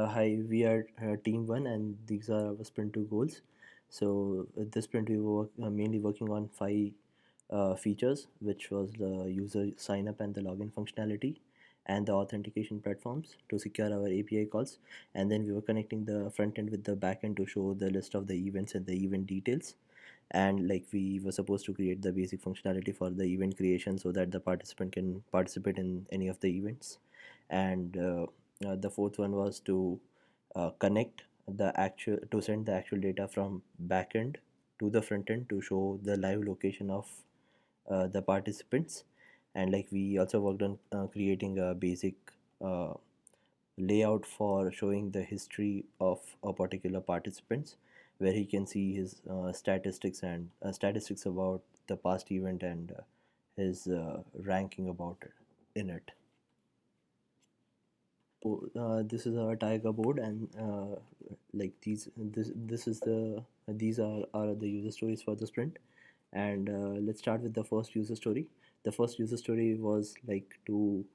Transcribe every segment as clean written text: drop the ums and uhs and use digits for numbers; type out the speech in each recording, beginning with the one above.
Hi, we are Team 1 and these are our Sprint 2 goals. So, with this sprint, we were mainly working on five features, which was the user sign up and the login functionality and the authentication platforms to secure our API calls. And then we were connecting the front end with the back end to show the list of the events and the event details. And like we were supposed to create the basic functionality for the event creation so that the participant can participate in any of the events. And the fourth one was to connect the actual to send the actual data from backend to the front end to show the live location of the participants. And like we also worked on creating a basic uh, layout for showing the history of a particular participants, where he can see his statistics and statistics about the past event and his ranking about it in it. So, this is our Tiger board, and like this is these are the user stories for the sprint. And let's start with the first user story. The first user story was like to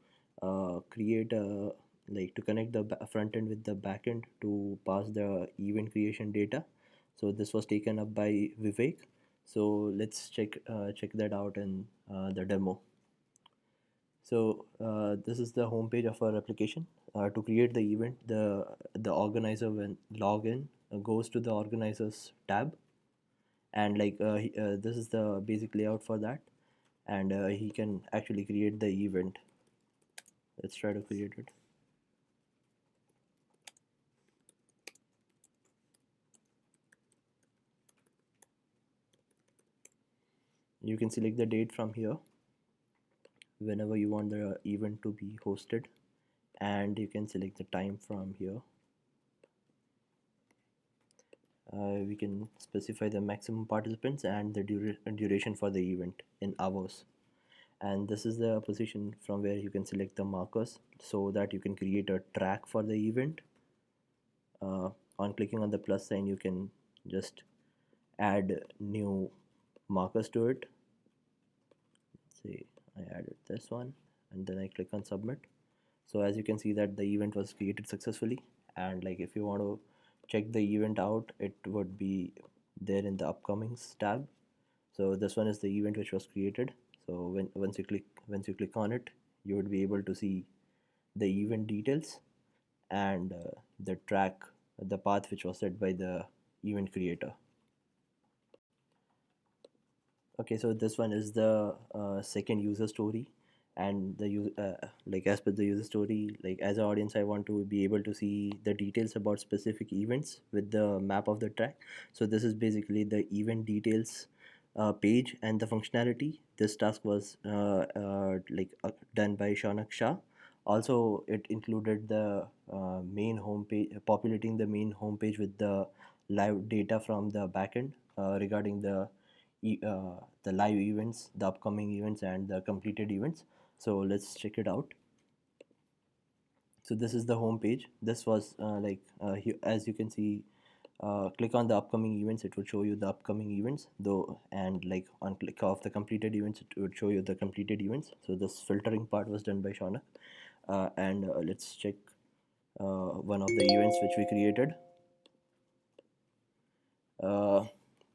create a like to connect the front end with the back end to pass the event creation data. So this was taken up by Vivek. So let's check that out in the demo. So this is the home page of our application. To create the event, the organizer when log in goes to the organizers tab, and like this is the basic layout for that, and he can actually create the event. Let's try to create it. You can select the date from here whenever you want the event to be hosted, and you can select the time from here. We can specify the maximum participants and the duration for the event in hours. And this is the position from where you can select the markers so that you can create a track for the event. On clicking on the plus sign, you can just add new markers to it. Let's see, I added this one, and then I click on submit. So as you can see that the event was created successfully, and like if you want to check the event out, it would be there in the upcomings tab. So this one is the event which was created. So once you click on it, you would be able to see the event details and the track, the path which was set by the event creator. Okay, so this one is the second user story, and like as per the user story, like as an audience, I want to be able to see the details about specific events with the map of the track. So this is basically the event details page and the functionality. This task was done by Shaunak Shah. Also, it included the main homepage, populating the main homepage with the live data from the backend regarding the live events, the upcoming events, and the completed events. So let's check it out. So this is the home page. This was as you can see, click on the upcoming events, it would show you the upcoming events though, and like on click of the completed events, it would show you the completed events. So this filtering part was done by Shaunak. And let's check one of the events which we created. uh,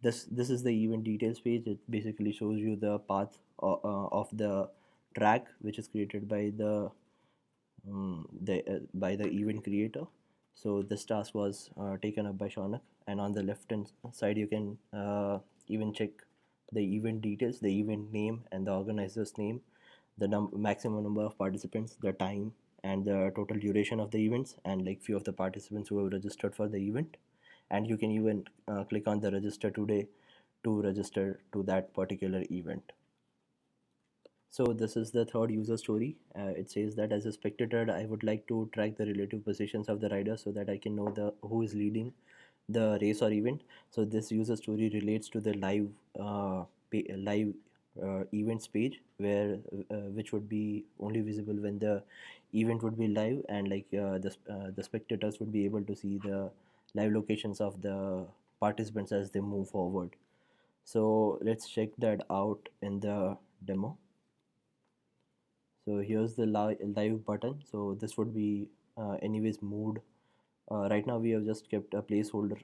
this is the event details page. It basically shows you the path of the track which is created by the event creator. So this task was taken up by Shaunak, and on the left hand side you can even check the event details, the event name and the organizer's name, the maximum number of participants, the time, and the total duration of the events, and like few of the participants who have registered for the event. And you can even click on the register today to register to that particular event. So this is the third user story. It says that as a spectator, I would like to track the relative positions of the rider so that I can know the who is leading the race or event. So this user story relates to the live events page, where which would be only visible when the event would be live, and like the spectators would be able to see the live locations of the participants as they move forward. So let's check that out in the demo. So here's the live button. So this would be anyways moved Right now we have just kept a placeholder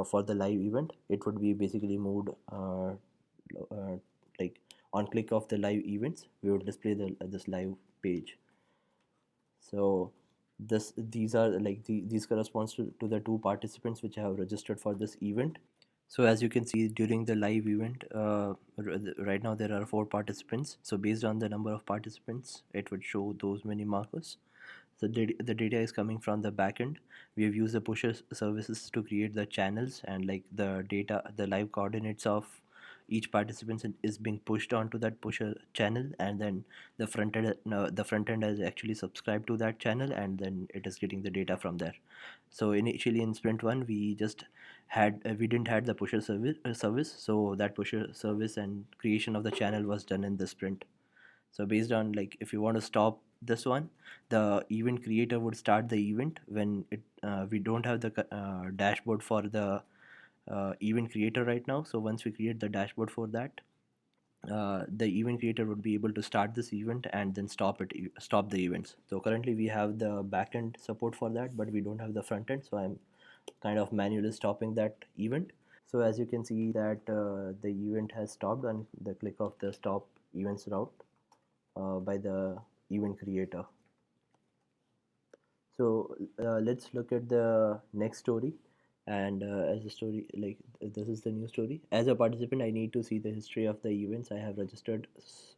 for the live event. It would be basically moved uh, like on click of the live events, we would display this live page. So these are like these corresponds to the two participants which have registered for this event. So as you can see during the live event, right now there are four participants. So based on the number of participants, it would show those many markers. So the data is coming from the backend. We have used the pusher services to create the channels, and like the data, the live coordinates of each participant is being pushed onto that pusher channel, and then the front end is actually subscribed to that channel, and then it is getting the data from there. So initially in sprint 1 we just had we didn't had the pusher service, so that pusher service and creation of the channel was done in the sprint. So based on like if you want to stop this one, the event creator would start the event when it we don't have the dashboard for the event creator right now. So once we create the dashboard for that, the event creator would be able to start this event and then stop the events. So currently we have the backend support for that, but we don't have the front end, so I'm kind of manually stopping that event. So as you can see that the event has stopped on the click of the stop events route by the event creator. So let's look at the next story. And as a story, like this is the new story. As a participant, I need to see the history of the events I have registered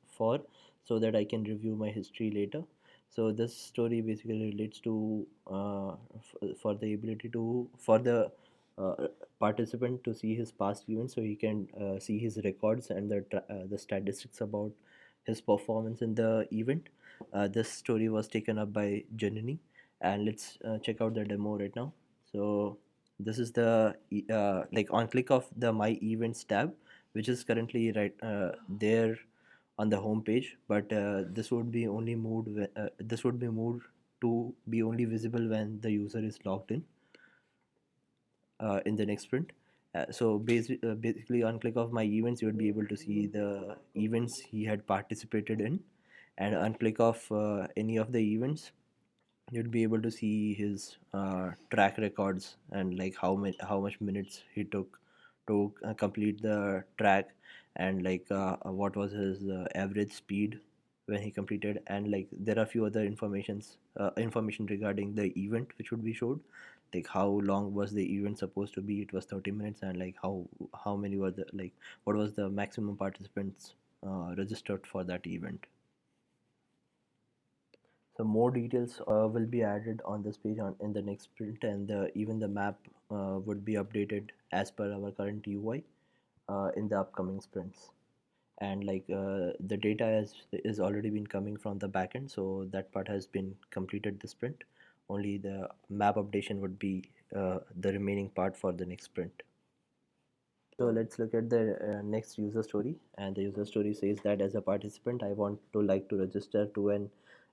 for, so that I can review my history later. So this story basically relates to for the ability to for the uh, participant to see his past events, so he can see his records and the statistics about his performance in the event. This story was taken up by Janani, and let's check out the demo right now. So this is the like on click of the my events tab, which is currently right there on the home page, but this would be only moved this would be moved to be only visible when the user is logged in the next sprint. Basically on click of my events, you would be able to see the events he had participated in, and on click of any of the events, you'd be able to see his track records, and like how much minutes he took to complete the track, and like what was his average speed when he completed, and like there are a few other information regarding the event which would be showed, like how long was the event supposed to be. It was 30 minutes, and like how many were the like what was the maximum participants registered for that event. So more details will be added on this page in the next sprint, and even the map would be updated as per our current UI in the upcoming sprints. And like the data is already been coming from the backend, so that part has been completed the sprint. Only the map updation would be the remaining part for the next sprint. So let's look at the next user story, and the user story says that as a participant, I want to like to register to an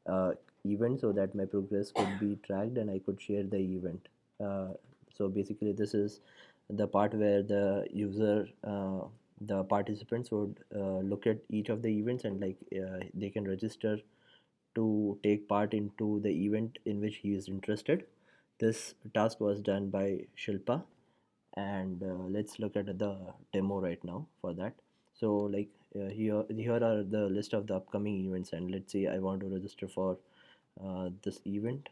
uh, event so that my progress could be tracked and I could share the event. So basically, this is the part where the participants would look at each of the events, and like they can register to take part into the event in which he is interested. This task was done by Shilpa, and let's look at the demo right now for that. So like here are the list of the upcoming events, and let's say I want to register for this event.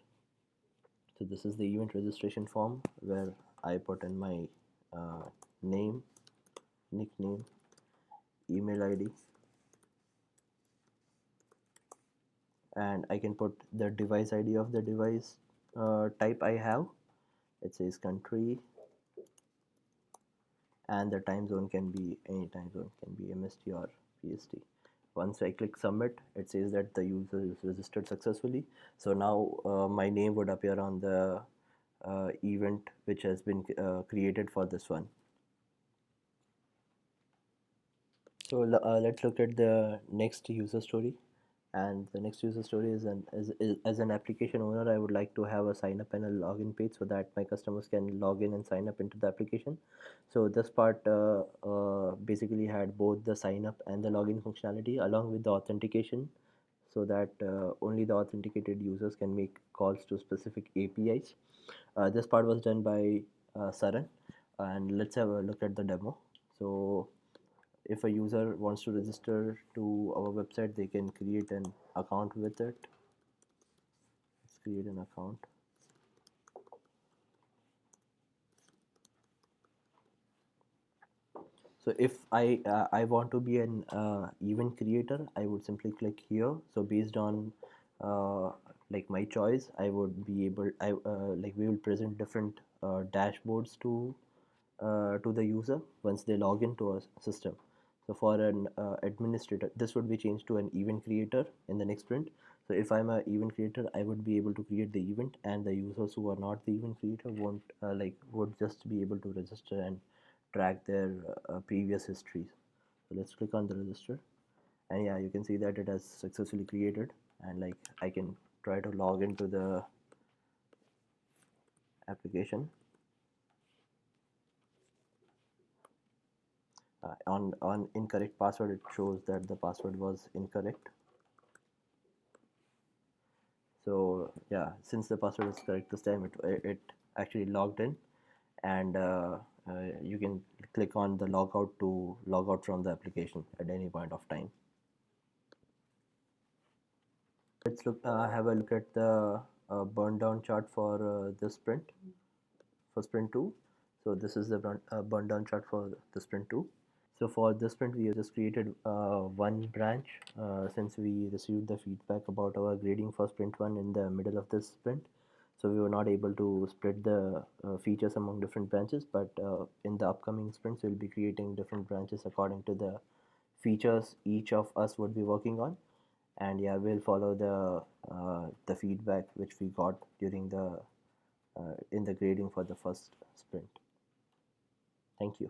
So this is the event registration form where I put in my uh, name, nickname, email id, and I can put the device id of the device type I have. It says country, and the time zone can be any time zone, can be MST or PST. Once I click submit, it says that the user is registered successfully. So now my name would appear on the event which has been created for this one. So let's look at the next user story. And the next user story is as an application owner, I would like to have a sign up and a login page so that my customers can log in and sign up into the application. So this part basically had both the sign up and the login functionality along with the authentication, so that only the authenticated users can make calls to specific APIs. This part was done by Saran, and let's have a look at the demo. So if a user wants to register to our website, they can create an account with it. Let's create an account. So if I want to be an event creator, I would simply click here. So based on uh, like my choice, I would be able I like we will present different dashboards to the user once they log into our system. So for an administrator, this would be changed to an event creator in the next sprint. So if I'm an event creator, I would be able to create the event, and the users who are not the event creator won't would just be able to register and track their previous histories. So let's click on the register, and yeah, you can see that it has successfully created, and like I can try to log into the application. On incorrect password, it shows that the password was incorrect. So yeah, since the password is correct this time, it actually logged in, and you can click on the logout to log out from the application at any point of time. Let's look have a look at the burn down chart for this sprint, for sprint 2. So this is the burn down chart for the sprint 2. So for this sprint, we have just created one branch since we received the feedback about our grading for sprint 1 in the middle of this sprint. So we were not able to spread the features among different branches, but in the upcoming sprints, we'll be creating different branches according to the features each of us would be working on. And yeah, we'll follow the feedback which we got during the in the grading for the first sprint. Thank you.